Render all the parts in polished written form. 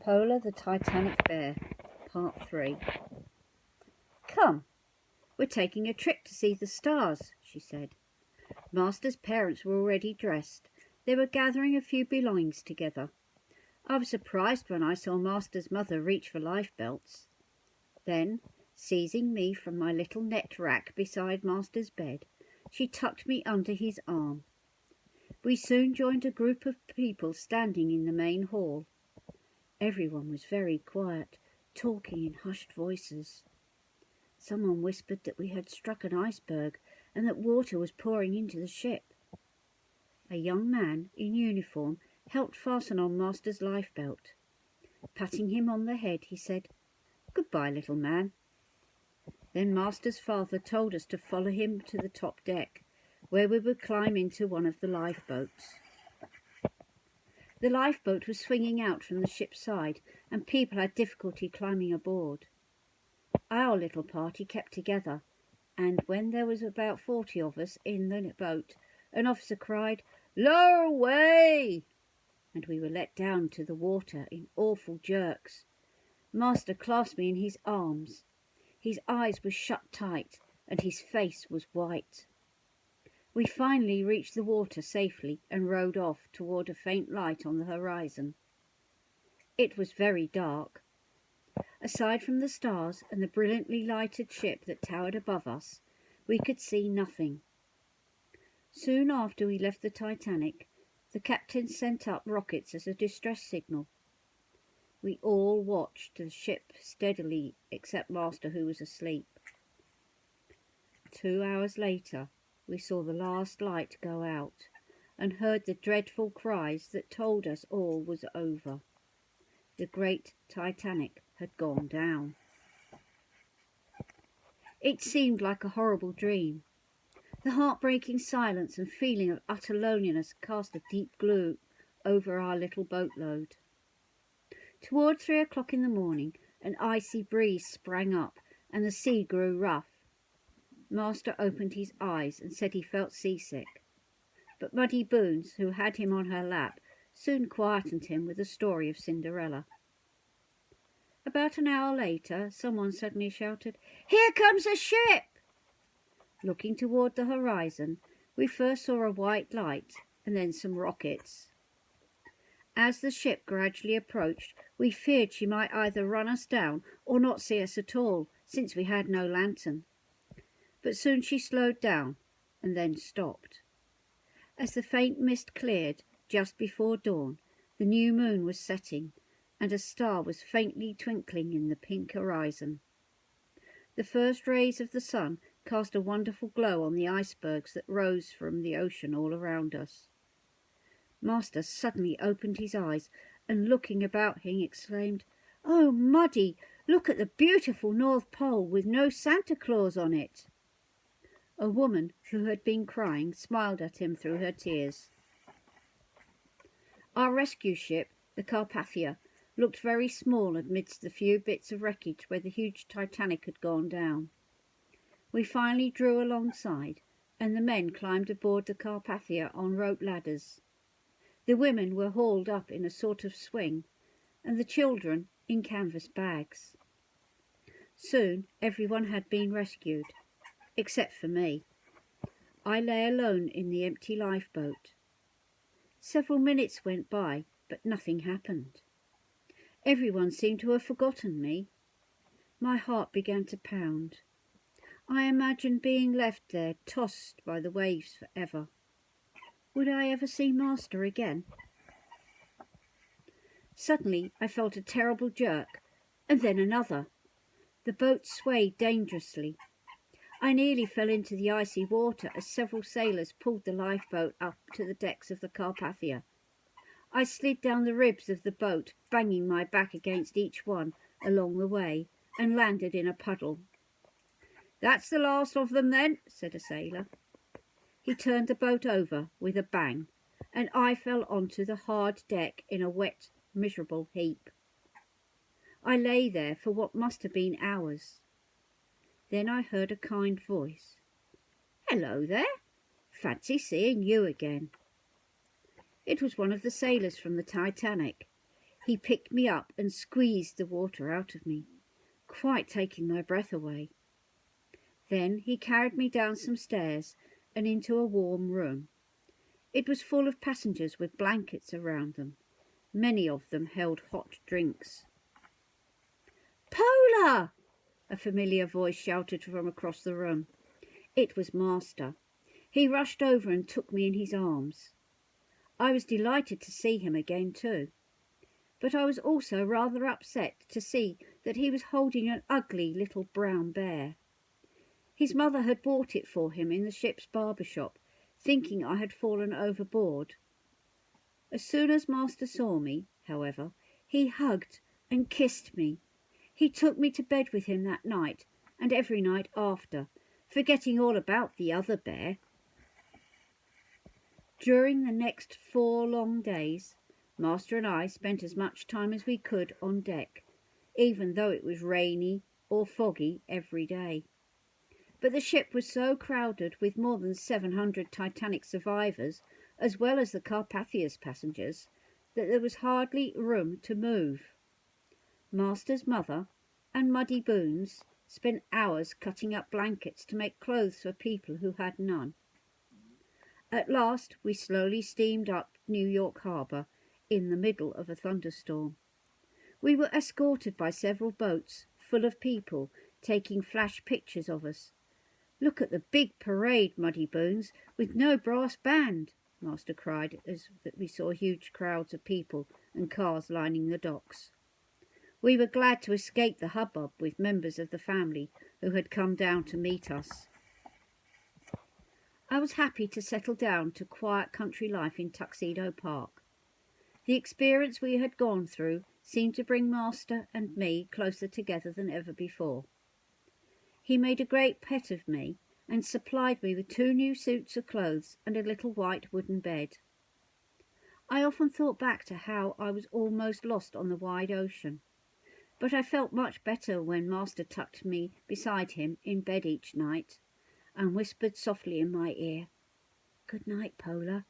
Polar the Titanic Bear, Part 3. "Come, we're taking a trip to see the stars," she said. Master's parents were already dressed. They were gathering a few belongings together. I was surprised when I saw Master's mother reach for lifebelts. Then, seizing me from my little net rack beside Master's bed, she tucked me under his arm. We soon joined a group of people standing in the main hall. Everyone was very quiet, talking in hushed voices. Someone whispered that we had struck an iceberg and that water was pouring into the ship. A young man in uniform helped fasten on Master's lifebelt. Patting him on the head, he said, "Goodbye, little man." Then Master's father told us to follow him to the top deck, where we would climb into one of the lifeboats. The lifeboat was swinging out from the ship's side, and people had difficulty climbing aboard. Our little party kept together, and when there was about 40 of us in the boat, an officer cried, "Lower away!" and we were let down to the water in awful jerks. Master clasped me in his arms. His eyes were shut tight, and his face was white. We finally reached the water safely and rowed off toward a faint light on the horizon. It was very dark. Aside from the stars and the brilliantly lighted ship that towered above us, we could see nothing. Soon after we left the Titanic, the captain sent up rockets as a distress signal. We all watched the ship steadily, except Master, who was asleep. 2 hours later, we saw the last light go out and heard the dreadful cries that told us all was over. The great Titanic had gone down. It seemed like a horrible dream. The heartbreaking silence and feeling of utter loneliness cast a deep gloom over our little boatload. Toward 3 o'clock in the morning, an icy breeze sprang up and the sea grew rough. Master opened his eyes and said he felt seasick, but Muddy Boons, who had him on her lap, soon quietened him with a story of Cinderella. About an hour later, someone suddenly shouted, "Here comes a ship!" Looking toward the horizon, we first saw a white light and then some rockets. As the ship gradually approached, we feared she might either run us down or not see us at all, since we had no lantern. But soon she slowed down and then stopped. As the faint mist cleared just before dawn, the new moon was setting and a star was faintly twinkling in the pink horizon. The first rays of the sun cast a wonderful glow on the icebergs that rose from the ocean all around us. Master suddenly opened his eyes and, looking about him, exclaimed, "Oh, Muddy, look at the beautiful North Pole with no Santa Claus on it." A woman who had been crying smiled at him through her tears. Our rescue ship, the Carpathia, looked very small amidst the few bits of wreckage where the huge Titanic had gone down. We finally drew alongside, and the men climbed aboard the Carpathia on rope ladders. The women were hauled up in a sort of swing, and the children in canvas bags. Soon everyone had been rescued, except for me. I lay alone in the empty lifeboat. Several minutes went by, but nothing happened. Everyone seemed to have forgotten me. My heart began to pound. I imagined being left there, tossed by the waves forever. Would I ever see Master again? Suddenly I felt a terrible jerk, and then another. The boat swayed dangerously. I nearly fell into the icy water as several sailors pulled the lifeboat up to the decks of the Carpathia. I slid down the ribs of the boat, banging my back against each one along the way, and landed in a puddle. "That's the last of them then," said a sailor. He turned the boat over with a bang, and I fell onto the hard deck in a wet, miserable heap. I lay there for what must have been hours. Then I heard a kind voice. "Hello there! Fancy seeing you again." It was one of the sailors from the Titanic. He picked me up and squeezed the water out of me, quite taking my breath away. Then he carried me down some stairs and into a warm room. It was full of passengers with blankets around them. Many of them held hot drinks. "Polar!" a familiar voice shouted from across the room. It was Master. He rushed over and took me in his arms. I was delighted to see him again too, but I was also rather upset to see that he was holding an ugly little brown bear. His mother had bought it for him in the ship's barber shop, thinking I had fallen overboard. As soon as Master saw me, however, he hugged and kissed me. He took me to bed with him that night and every night after, forgetting all about the other bear. During the next 4 long days, Master and I spent as much time as we could on deck, even though it was rainy or foggy every day. But the ship was so crowded with more than 700 Titanic survivors, as well as the Carpathia's passengers, that there was hardly room to move. Master's mother and Muddy Boons spent hours cutting up blankets to make clothes for people who had none. At last we slowly steamed up New York Harbour in the middle of a thunderstorm. We were escorted by several boats full of people taking flash pictures of us. "Look at the big parade, Muddy Boons, with no brass band," Master cried as we saw huge crowds of people and cars lining the docks. We were glad to escape the hubbub with members of the family who had come down to meet us. I was happy to settle down to quiet country life in Tuxedo Park. The experience we had gone through seemed to bring Master and me closer together than ever before. He made a great pet of me and supplied me with 2 new suits of clothes and a little white wooden bed. I often thought back to how I was almost lost on the wide ocean, but I felt much better when Master tucked me beside him in bed each night and whispered softly in my ear, "Good night, Polar."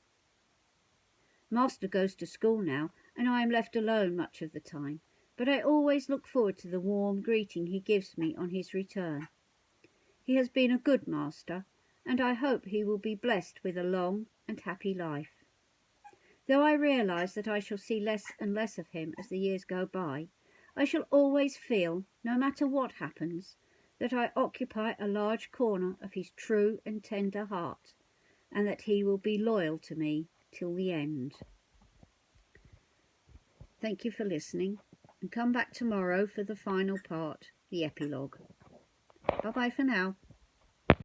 Master goes to school now, and I am left alone much of the time, but I always look forward to the warm greeting he gives me on his return. He has been a good master, and I hope he will be blessed with a long and happy life. Though I realise that I shall see less and less of him as the years go by, I shall always feel, no matter what happens, that I occupy a large corner of his true and tender heart, and that he will be loyal to me till the end. Thank you for listening, and come back tomorrow for the final part, the epilogue. Bye-bye for now.